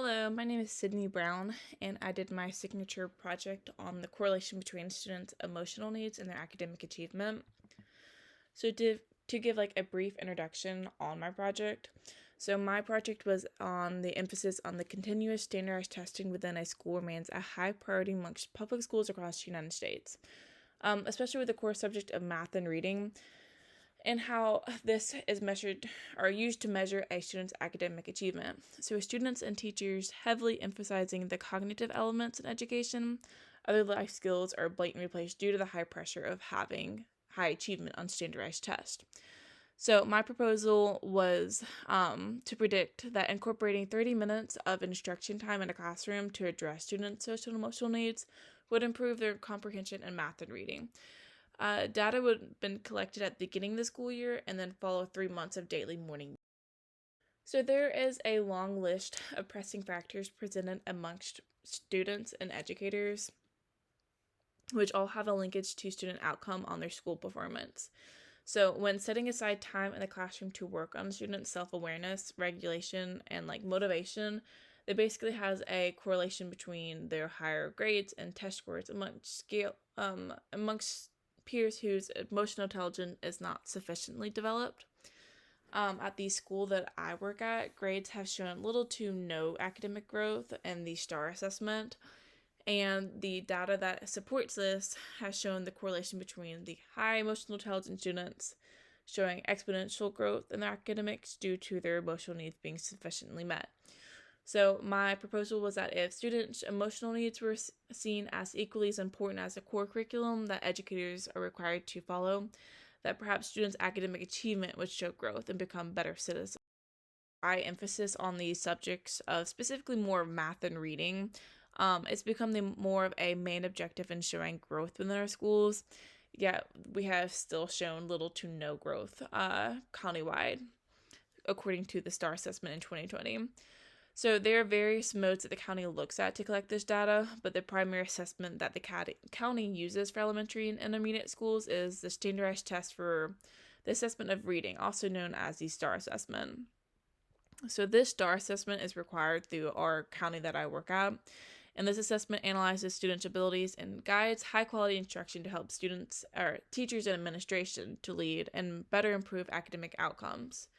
Hello, my name is Sydney Brown, and I did my signature project on the correlation between students' emotional needs and their academic achievement. So to give like a brief introduction on my project. So my project was on the emphasis on the continuous standardized testing within a school remains a high priority amongst public schools across the United States, especially with the core subject of math and reading, and how this is measured or used to measure a student's academic achievement. So, students and teachers heavily emphasizing the cognitive elements in education, other life skills are blatantly replaced due to the high pressure of having high achievement on standardized tests. So, my proposal was to predict that incorporating 30 minutes of instruction time in a classroom to address students' social and emotional needs would improve their comprehension in math and reading. Data would have been collected at the beginning of the school year and then follow 3 months of daily morning. So there is a long list of pressing factors presented amongst students and educators, which all have a linkage to student outcome on their school performance. So when setting aside time in the classroom to work on student self-awareness, regulation, and motivation, it basically has a correlation between their higher grades and test scores amongst peers whose emotional intelligence is not sufficiently developed. At the school that I work at, grades have shown little to no academic growth in the STAR assessment, and the data that supports this has shown the correlation between the high emotional intelligence students showing exponential growth in their academics due to their emotional needs being sufficiently met. So my proposal was that if students' emotional needs were seen as equally as important as the core curriculum that educators are required to follow, that perhaps students' academic achievement would show growth and become better citizens. High emphasis on these subjects of specifically more math and reading. It's become more of a main objective in showing growth within our schools. Yet we have still shown little to no growth countywide, according to the STAR assessment in 2020. So there are various modes that the county looks at to collect this data, but the primary assessment that the county uses for elementary and intermediate schools is the standardized test for the assessment of reading, also known as the STAR assessment. So this STAR assessment is required through our county that I work at, and this assessment analyzes students' abilities and guides high-quality instruction to help students or teachers and administration to lead and better improve academic outcomes.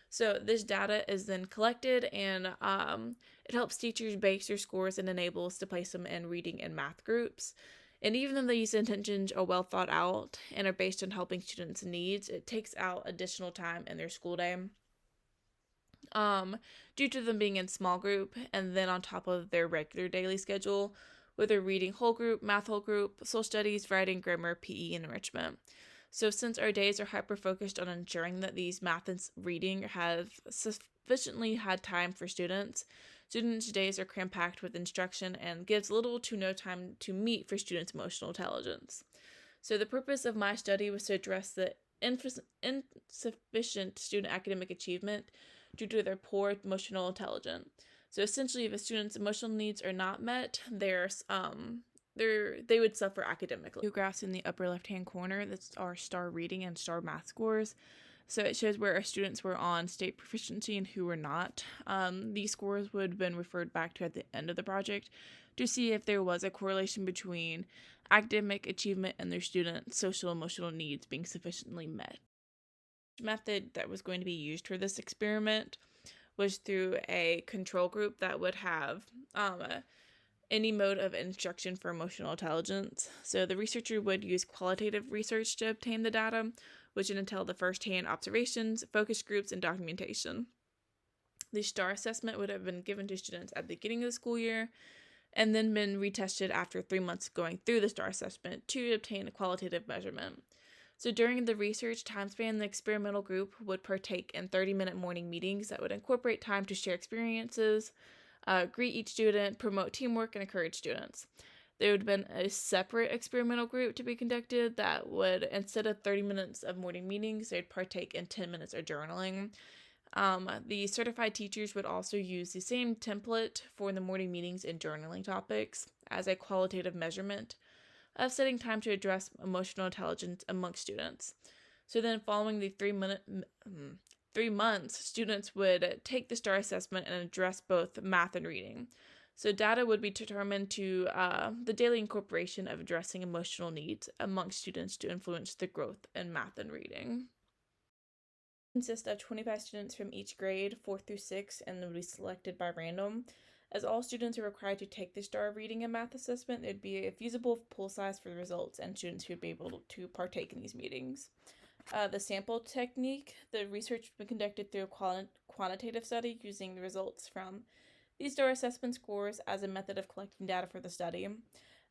So this data is then collected, and it helps teachers base their scores and enables to place them in reading and math groups. And even though these intentions are well thought out and are based on helping students' needs, it takes out additional time in their school day. Due to them being in small group and then on top of their regular daily schedule with their reading whole group, math whole group, social studies, writing, grammar, PE, and enrichment. So since our days are hyper-focused on ensuring that these math and reading have sufficiently had time for students days are cram-packed with instruction and gives little to no time to meet for students' emotional intelligence. So the purpose of my study was to address the insufficient student academic achievement due to their poor emotional intelligence. So essentially, if a student's emotional needs are not met, they would suffer academically. Two graphs in the upper left-hand corner, that's our STAR reading and STAR math scores. So it shows where our students were on state proficiency and who were not. These scores would have been referred back to at the end of the project to see if there was a correlation between academic achievement and their students' social emotional needs being sufficiently met. The method that was going to be used for this experiment was through a control group that would have any mode of instruction for emotional intelligence. So the researcher would use qualitative research to obtain the data, which would entail the first-hand observations, focus groups, and documentation. The STAR assessment would have been given to students at the beginning of the school year and then been retested after 3 months going through the STAR assessment to obtain a qualitative measurement. So during the research time span, the experimental group would partake in 30-minute morning meetings that would incorporate time to share experiences, greet each student, promote teamwork, and encourage students. There would have been a separate experimental group to be conducted that would, instead of 30 minutes of morning meetings, they'd partake in 10 minutes of journaling. The certified teachers would also use the same template for the morning meetings and journaling topics as a qualitative measurement of setting time to address emotional intelligence amongst students. So then following the 3 months, students would take the STAR assessment and address both math and reading. So data would be determined to the daily incorporation of addressing emotional needs amongst students to influence the growth in math and reading. Consist of 25 students from each grade, 4 through 6, and would be selected by random. As all students are required to take the STAR reading and math assessment, there'd be a feasible pool size for the results, and students would be able to partake in these meetings. The sample technique, the research has been conducted through a quantitative study using the results from these STAR assessment scores as a method of collecting data for the study.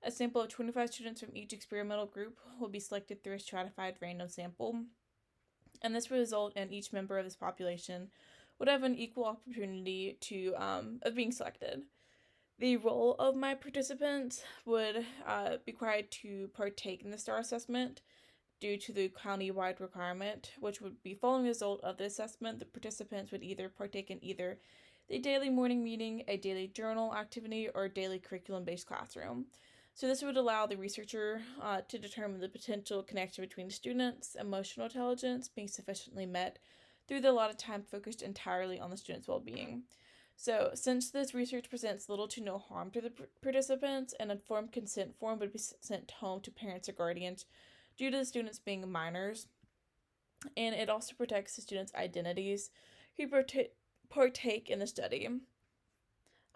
A sample of 25 students from each experimental group will be selected through a stratified random sample, and this will result in each member of this population would have an equal opportunity of being selected. The role of my participants would be required to partake in the STAR assessment due to the county-wide requirement, which would be following the result of the assessment. The participants would either partake in either the daily morning meeting, a daily journal activity, or a daily curriculum-based classroom. So this would allow the researcher to determine the potential connection between students' emotional intelligence being sufficiently met through the allotted time focused entirely on the students' well-being. So, since this research presents little to no harm to the participants, an informed consent form would be sent home to parents or guardians due to the students being minors, and it also protects the students' identities who partake in the study.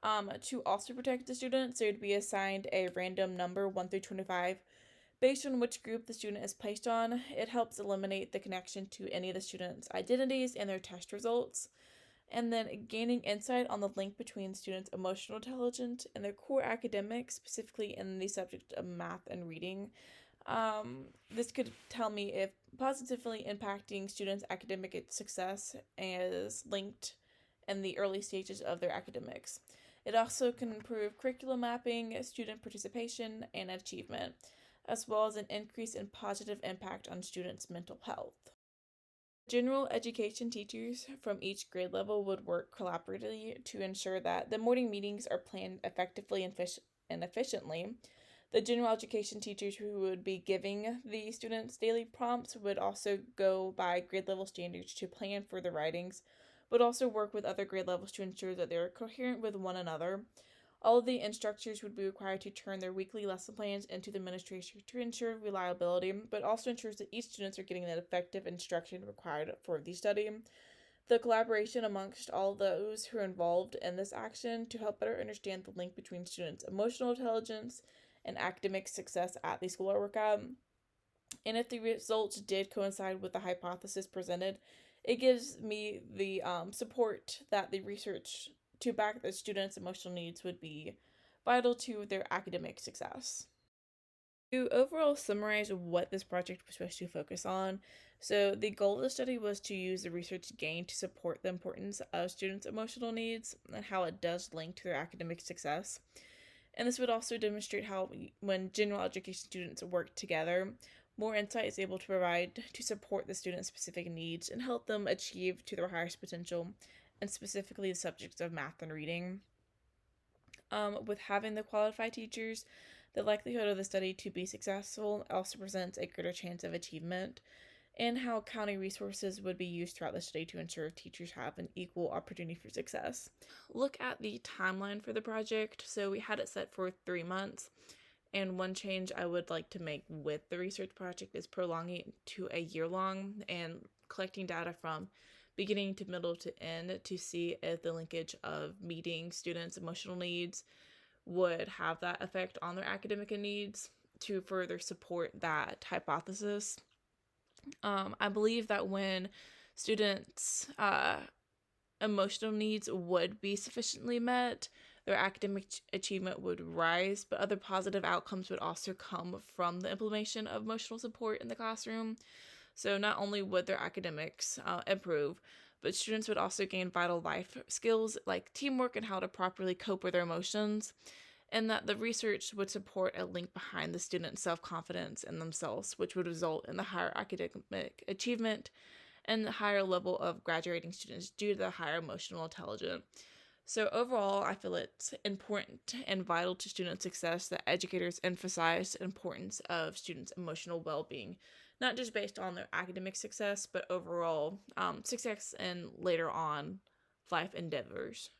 To also protect the students, they would be assigned a random number 1 through 25 based on which group the student is placed on. It helps eliminate the connection to any of the students' identities and their test results. And then gaining insight on the link between students' emotional intelligence and their core academics, specifically in the subject of math and reading. This could tell me if positively impacting students' academic success is linked in the early stages of their academics. It also can improve curriculum mapping, student participation, and achievement, as well as an increase in positive impact on students' mental health. General education teachers from each grade level would work collaboratively to ensure that the morning meetings are planned effectively and efficiently. The general education teachers who would be giving the students daily prompts would also go by grade level standards to plan for the writings, but also work with other grade levels to ensure that they're coherent with one another. All of the instructors would be required to turn their weekly lesson plans into the administration to ensure reliability, but also ensures that each students are getting the effective instruction required for the study. The collaboration amongst all those who are involved in this action to help better understand the link between students' emotional intelligence and academic success at the school I work at. And if the results did coincide with the hypothesis presented, it gives me the support that the research to back the students' emotional needs would be vital to their academic success. To overall summarize what this project was supposed to focus on, so the goal of the study was to use the research gained to support the importance of students' emotional needs and how it does link to their academic success. And this would also demonstrate how, when general education students work together, more insight is able to provide to support the students' specific needs and help them achieve to their highest potential, and specifically the subjects of math and reading. With having the qualified teachers, the likelihood of the study to be successful also presents a greater chance of achievement, and how county resources would be used throughout the study to ensure teachers have an equal opportunity for success. Look at the timeline for the project. So we had it set for 3 months, and one change I would like to make with the research project is prolonging it to a year long and collecting data from beginning to middle to end to see if the linkage of meeting students' emotional needs would have that effect on their academic needs to further support that hypothesis. I believe that when students' emotional needs would be sufficiently met, their academic achievement would rise, but other positive outcomes would also come from the implementation of emotional support in the classroom. So not only would their academics improve, but students would also gain vital life skills like teamwork and how to properly cope with their emotions, and that the research would support a link behind the students' self-confidence in themselves, which would result in the higher academic achievement and the higher level of graduating students due to the higher emotional intelligence. So overall, I feel it's important and vital to student success that educators emphasize the importance of students' emotional well-being, not just based on their academic success, but overall success in later on life endeavors.